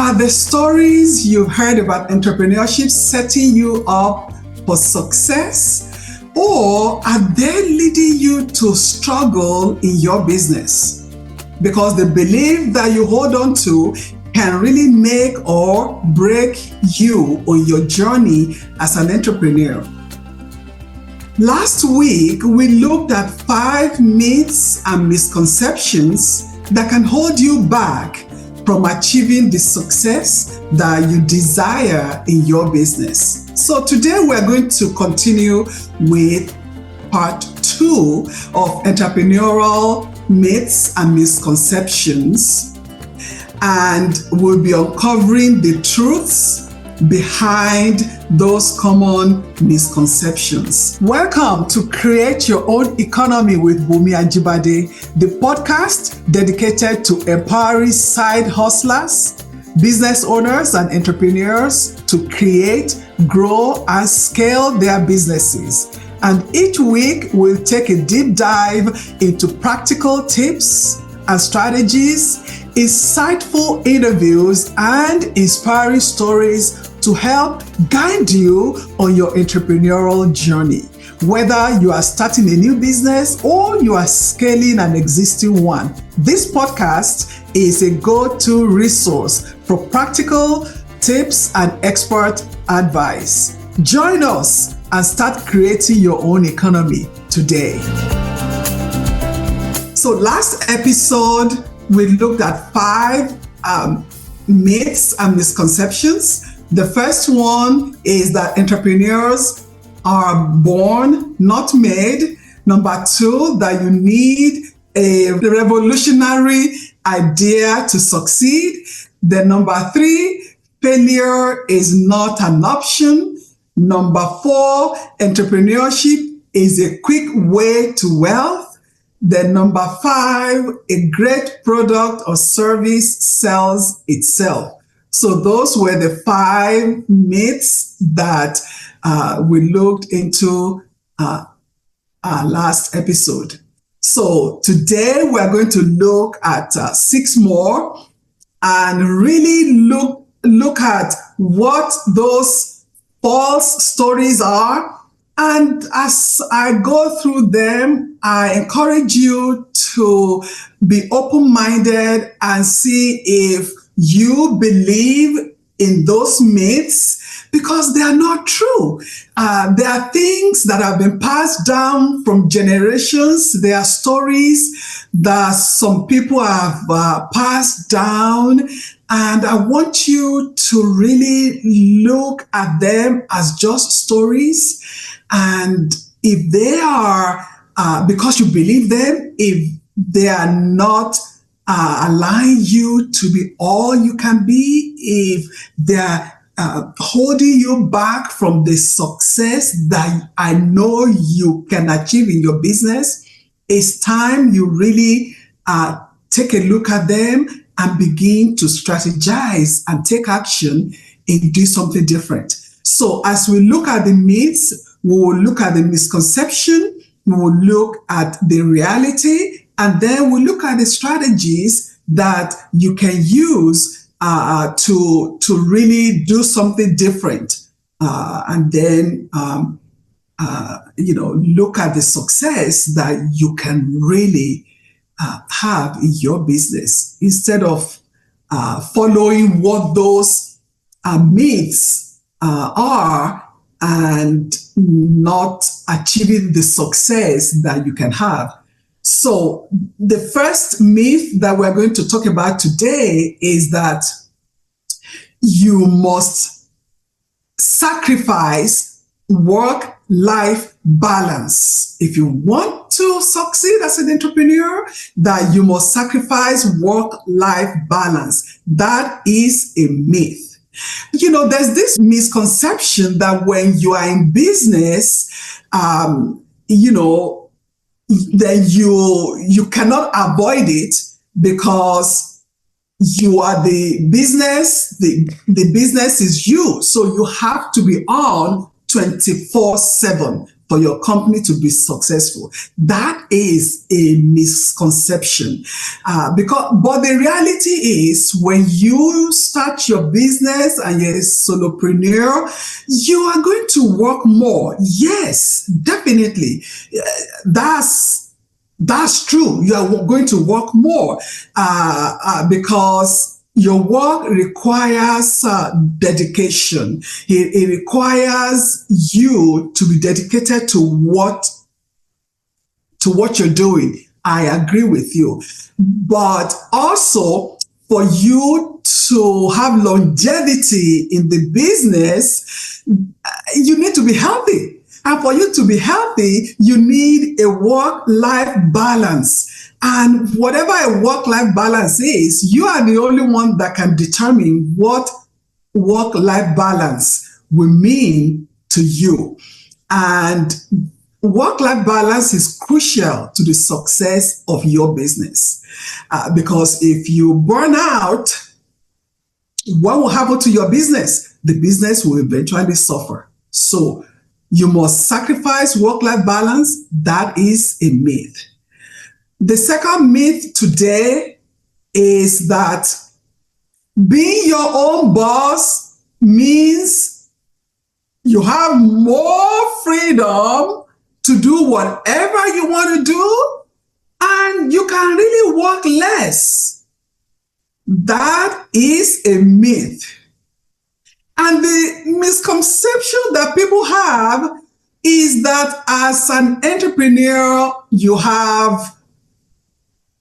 Are the stories you've heard about entrepreneurship setting you up for success, or are they leading you to struggle in your business? Because the belief that you hold on to can really make or break you on your journey as an entrepreneur. Last week, we looked at 5 myths and misconceptions that can hold you back from achieving the success that you desire in your business. So today we're going to continue with part 2 of entrepreneurial myths and misconceptions, and we'll be uncovering the truths behind those common misconceptions. Welcome to Create Your Own Economy with Bunmi Ajibade, the podcast dedicated to empowering side hustlers, business owners, and entrepreneurs to create, grow, and scale their businesses. And each week, we'll take a deep dive into practical tips and strategies, insightful interviews, and inspiring stories to help guide you on your entrepreneurial journey. Whether you are starting a new business or you are scaling an existing one, this podcast is a go-to resource for practical tips and expert advice. Join us and start creating your own economy today. So last episode, we looked at 5 myths and misconceptions. The first one is that entrepreneurs are born, not made. Number 2, that you need a revolutionary idea to succeed. Then number 3, failure is not an option. Number 4, entrepreneurship is a quick way to wealth. Then number 5, a great product or service sells itself. So those were the 5 myths that we looked into our last episode. So today we're going to look at 6 more and really look at what those false stories are. And as I go through them, I encourage you to be open-minded and see if you believe in those myths, because they are not true. There are things that have been passed down from generations. There are stories that some people have passed down, and I want you to really look at them as just stories. And if they are, because you believe them, if they are not allowing you to be all you can be, if they're holding you back from the success that I know you can achieve in your business, it's time you really take a look at them and begin to strategize and take action and do something different. So as we look at the myths, we will look at the misconception, we will look at the reality, and then we'll look at the strategies that you can use to really do something different. And then, look at the success that you can really have in your business, instead of following what those myths are and not achieving the success that you can have. So the first myth that we're going to talk about today is that you must sacrifice work-life balance. If you want to succeed as an entrepreneur, that you must sacrifice work-life balance. That is a myth. There's this misconception that when you are in business, then you cannot avoid it because you are the business, the business is you. So you have to be on 24/7 for for your company to be successful. That is a misconception. But the reality is, when you start your business and you're a solopreneur, you are going to work more. Yes, definitely. That's true. You are going to work more because your work requires dedication. It requires you to be dedicated to what you're doing. I agree with you. But also, for you to have longevity in the business, you need to be healthy. And for you to be healthy, you need a work-life balance. And whatever a work-life balance is, you are the only one that can determine what work-life balance will mean to you. And work-life balance is crucial to the success of your business. Because if you burn out, what will happen to your business? The business will eventually suffer. So you must sacrifice work-life balance. That is a myth. The second myth today is that being your own boss means you have more freedom to do whatever you want to do, and you can really work less. That is a myth. And the misconception that people have is that as an entrepreneur, you have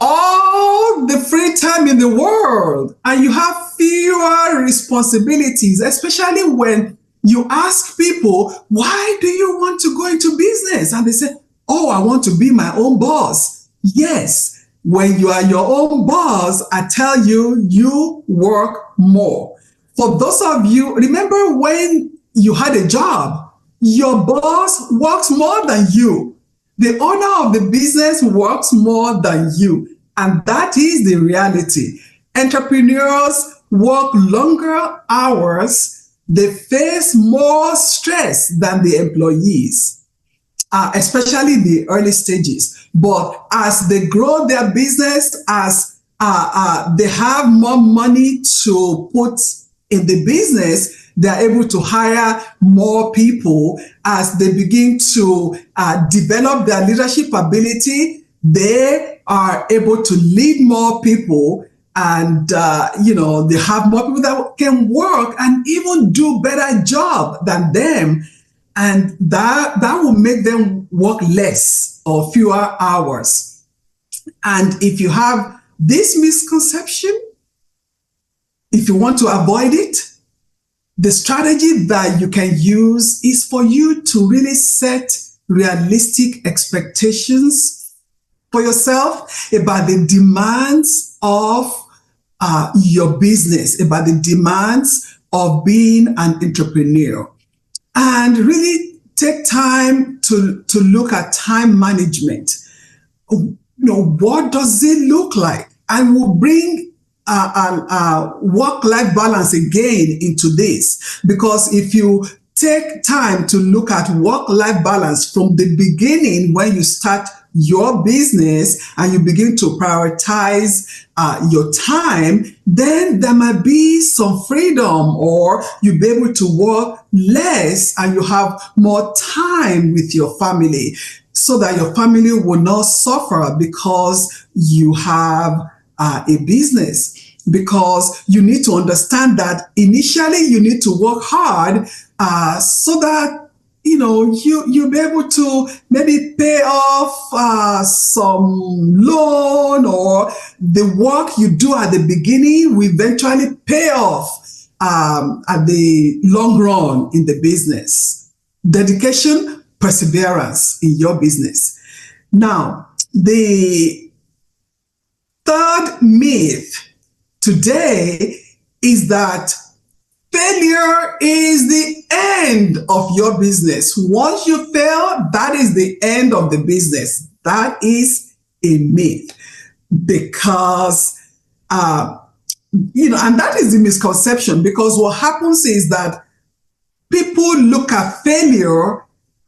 all the free time in the world and you have fewer responsibilities, especially when you ask people, why do you want to go into business? And they say, oh, I want to be my own boss. Yes, when you are your own boss, I tell you, you work more. For those of you, remember when you had a job, your boss works more than you. The owner of the business works more than you. And that is the reality. Entrepreneurs work longer hours. They face more stress than the employees, especially in the early stages. But as they grow their business, as they have more money to put in the business, they're able to hire more people. As they begin to develop their leadership ability, they are able to lead more people, and they have more people that can work and even do better job than them, and that will make them work less or fewer hours. And if you have this misconception, if you want to avoid it, the strategy that you can use is for you to really set realistic expectations for yourself about the demands of your business, about the demands of being an entrepreneur, and really take time to look at time management. What does it look like? And we'll bring work-life balance again into this, because if you take time to look at work-life balance from the beginning, when you start your business and you begin to prioritize your time, then there might be some freedom, or you'll be able to work less and you have more time with your family, so that your family will not suffer because you have a business. Because you need to understand that initially you need to work hard so that you'll be able to maybe pay off some loan, or the work you do at the beginning will eventually pay off at the long run in the business. Dedication, perseverance in your business. Now, the third myth today is that failure is the end of your business. Once you fail, that is the end of the business. That is a myth, because, and that is the misconception, because what happens is that people look at failure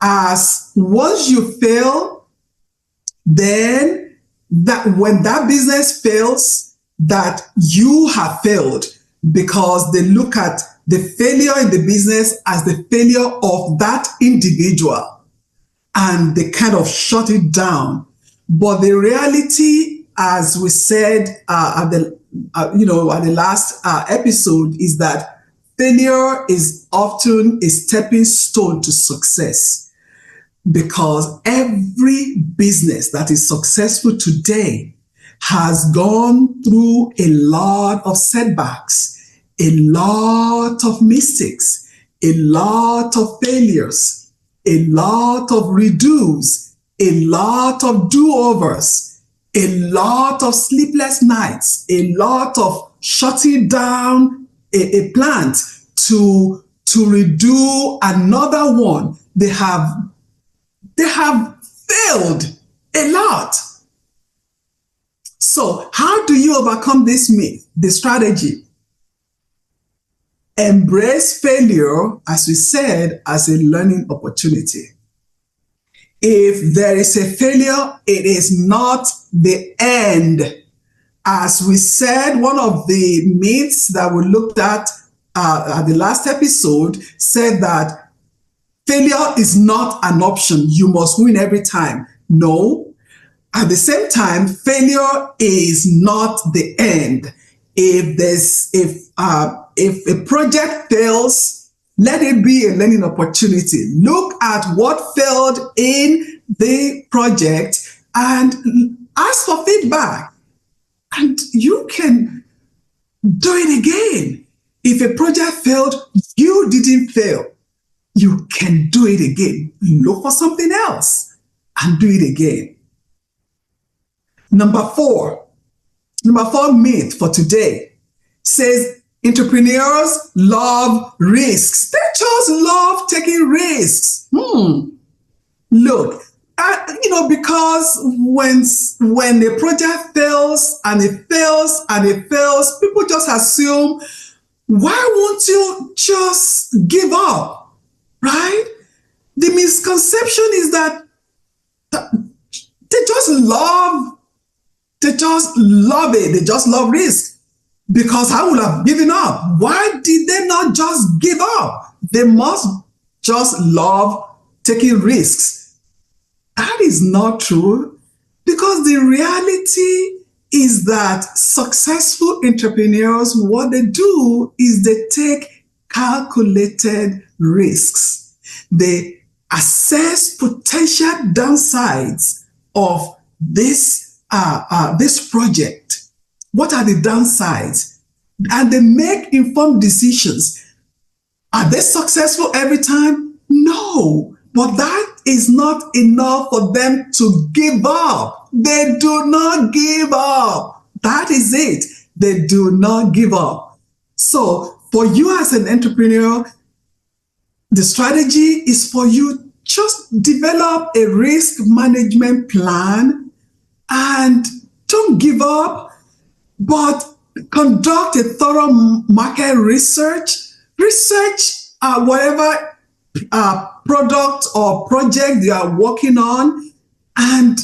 as once you fail, then that when that business fails, that you have failed, because they look at the failure in the business as the failure of that individual, and they kind of shut it down. But the reality, as we said at the last episode, is that failure is often a stepping stone to success, because every business that is successful today has gone through a lot of setbacks, a lot of mistakes, a lot of failures, a lot of redos, a lot of do-overs, a lot of sleepless nights, a lot of shutting down a plant to redo another one. They have failed a lot. So how do you overcome this myth? The strategy: embrace failure, as we said, as a learning opportunity. If there is a failure, it is not the end. As we said, one of the myths that we looked at the last episode said that failure is not an option. You must win every time. No. At the same time, failure is not the end. If a project fails, let it be a learning opportunity. Look at what failed in the project and ask for feedback. And you can do it again. If a project failed, you didn't fail. You can do it again. Look for something else and do it again. Number four myth for today says entrepreneurs love risks. They just love taking risks. Look, because when a project fails and it fails and it fails, people just assume, why won't you just give up, right? The misconception is that they just love it. They just love risk. Because I would have given up. Why did they not just give up? They must just love taking risks. That is not true, because the reality is that successful entrepreneurs, what they do is they take calculated risks. They assess potential downsides of this project. What are the downsides? And they make informed decisions. Are they successful every time? No. But that is not enough for them to give up. They do not give up. That is it. They do not give up. So for you as an entrepreneur, the strategy is for you just develop a risk management plan and don't give up, but conduct a thorough market research. Research whatever product or project you are working on, and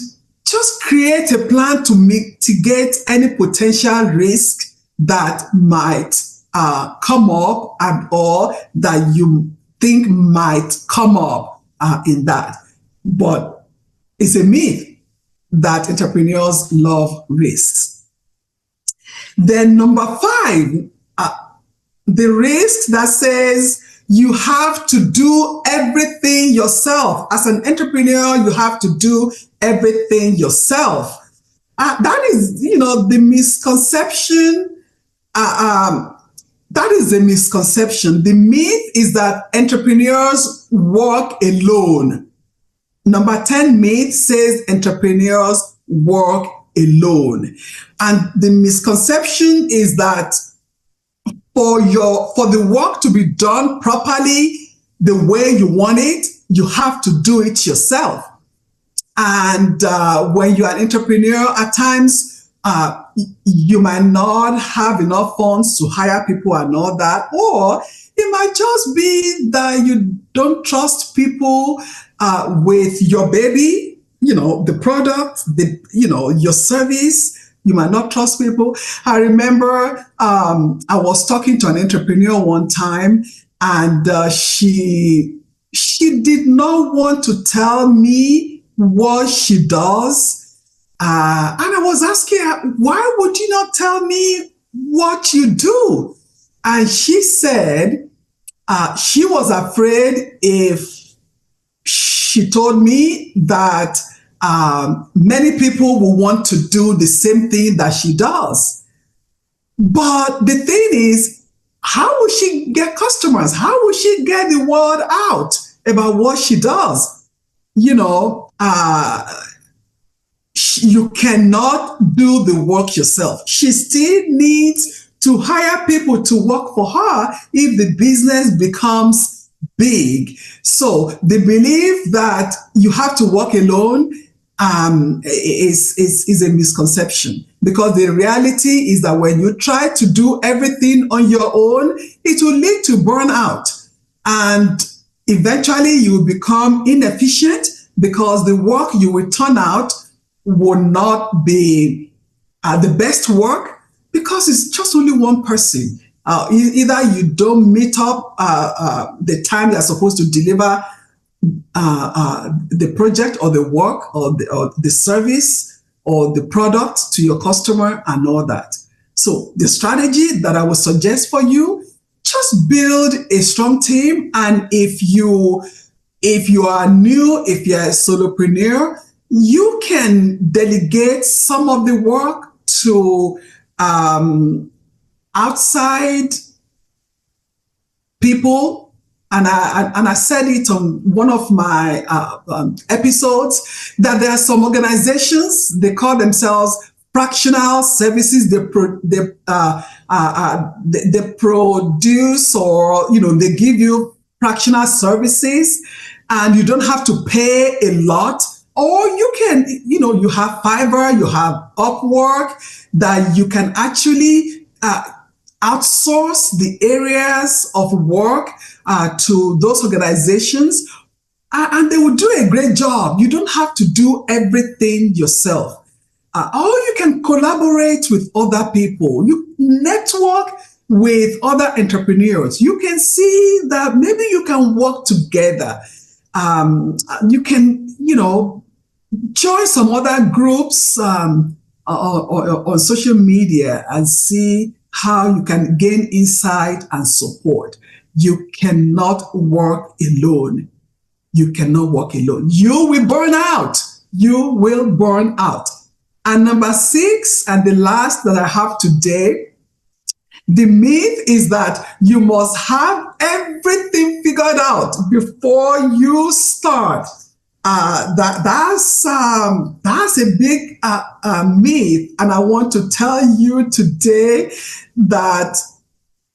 just create a plan to mitigate any potential risk that might come up or that you think might come up in that. But it's a myth that entrepreneurs love risks. Then number 5, the risk that says you have to do everything yourself. As an entrepreneur, you have to do everything yourself. That is, the misconception. That is a misconception. The myth is that entrepreneurs work alone. Number 10 myth says entrepreneurs work alone. And the misconception is that for the work to be done properly, the way you want it, you have to do it yourself. And when you're an entrepreneur, at times you might not have enough funds to hire people and all that, or it might just be that you don't trust people with your baby, the product, your service. You might not trust people. I remember I was talking to an entrepreneur one time, and she did not want to tell me what she does. And I was asking her, why would you not tell me what you do? And she said she was afraid if she told me that many people will want to do the same thing that she does. But the thing is, how will she get customers? How will she get the word out about what she does? You cannot do the work yourself. She still needs to hire people to work for her if the business becomes big. So the belief that you have to work alone is a misconception, because the reality is that when you try to do everything on your own, it will lead to burnout, and eventually you will become inefficient because the work you will turn out will not be the best work, because it's just only one person. Either you don't meet up the time you're supposed to deliver the project or the work or the service or the product to your customer and all that. So the strategy that I would suggest for you, just build a strong team. And if you are new, if you're a solopreneur, you can delegate some of the work to outside people. And I said it on one of my episodes, that there are some organizations, they call themselves fractional services. They produce, or they give you fractional services, and you don't have to pay a lot. Or you can, you have Fiverr, you have Upwork, that you can actually outsource the areas of work to those organizations, and they will do a great job. You don't have to do everything yourself. Or you can collaborate with other people. You network with other entrepreneurs. You can see that maybe you can work together. You can, join some other groups on social media and see how you can gain insight and support. You cannot work alone. You cannot work alone. You will burn out. You will burn out. And number 6, and the last that I have today, the myth is that you must have everything figured out before you start. That's a big myth, and I want to tell you today that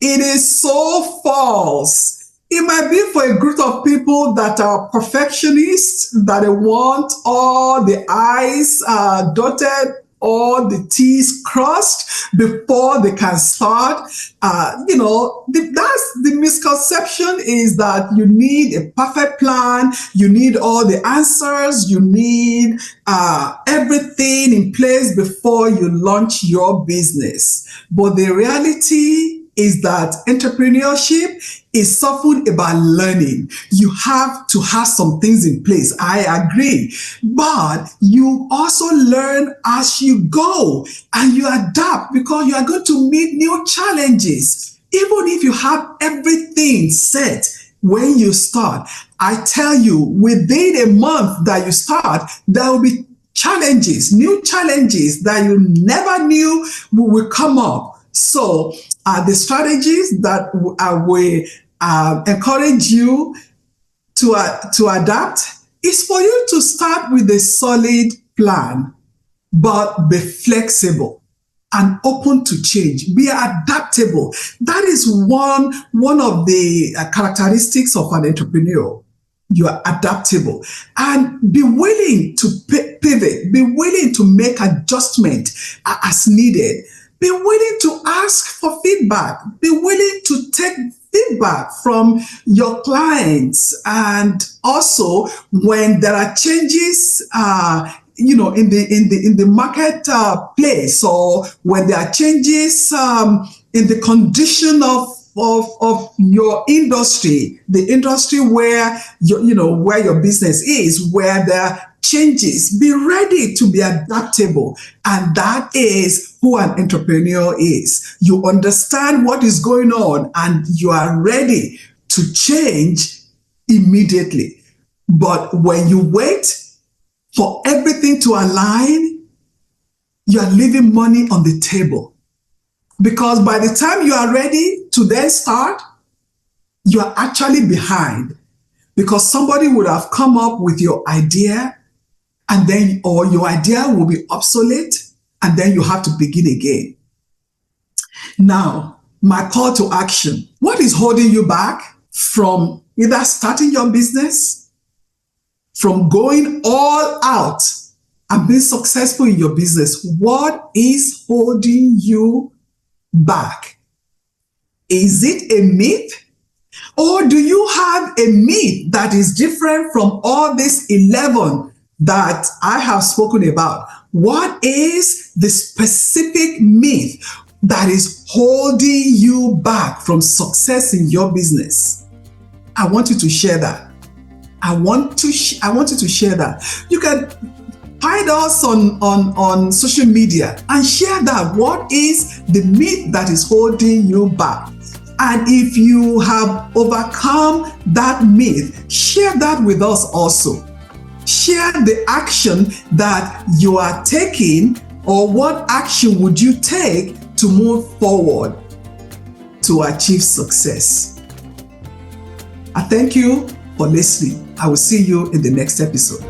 it is so false. It might be for a group of people that are perfectionists, that they want all the I's dotted, all the T's crossed before they can start. That's the misconception, is that you need a perfect plan, you need all the answers, you need everything in place before you launch your business. But the reality is that entrepreneurship is often about learning. You have to have some things in place. I agree. But you also learn as you go, and you adapt, because you are going to meet new challenges. Even if you have everything set when you start, I tell you, within a month that you start, there will be challenges, new challenges that you never knew will come up. So the strategies that I will encourage you to adapt is for you to start with a solid plan, but be flexible and open to change. Be adaptable. That is one of the characteristics of an entrepreneur. You are adaptable, and be willing to pivot. Be willing to make adjustment as needed. Be willing to ask for feedback. Be willing to take feedback from your clients, and also when there are changes in the market place, or when there are changes in the condition of your industry, the industry where where your business is, where there are changes, be ready to be adaptable. And that is who an entrepreneur is. You understand what is going on and you are ready to change immediately. But when you wait for everything to align, you are leaving money on the table. Because by the time you are ready to then start, you are actually behind. Because somebody would have come up with your idea, and then, or your idea will be obsolete, and then you have to begin again. Now, my call to action. What is holding you back from either starting your business, from going all out and being successful in your business? What is holding you back? Is it a myth? Or do you have a myth that is different from all these 11 that I have spoken about? What is the specific myth that is holding you back from success in your business? I want you to share that. I want you to share that. You can find us on social media and share that. What is the myth that is holding you back? And if you have overcome that myth, share that with us also. Share the action that you are taking, or what action would you take to move forward to achieve success. I thank you for listening. I will see you in the next episode.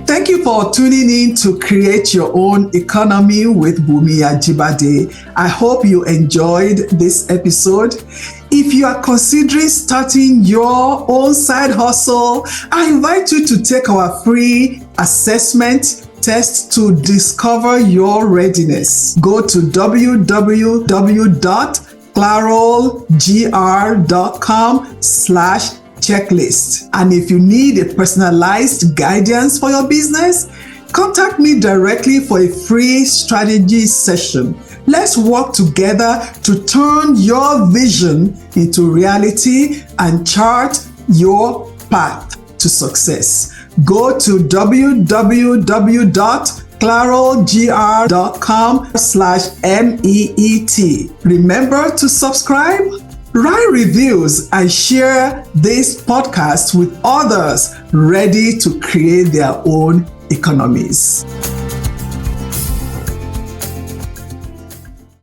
Thank you for tuning in to Create Your Own Economy with Bunmi Ajibade. I hope you enjoyed this episode. If you are considering starting your own side hustle, I invite you to take our free assessment test to discover your readiness. Go to www.clarolgr.com/checklist. And if you need a personalized guidance for your business, contact me directly for a free strategy session. Let's work together to turn your vision into reality and chart your path to success. Go to www.clarolgr.com/MEET. Remember to subscribe, write reviews, and share this podcast with others ready to create their own economies.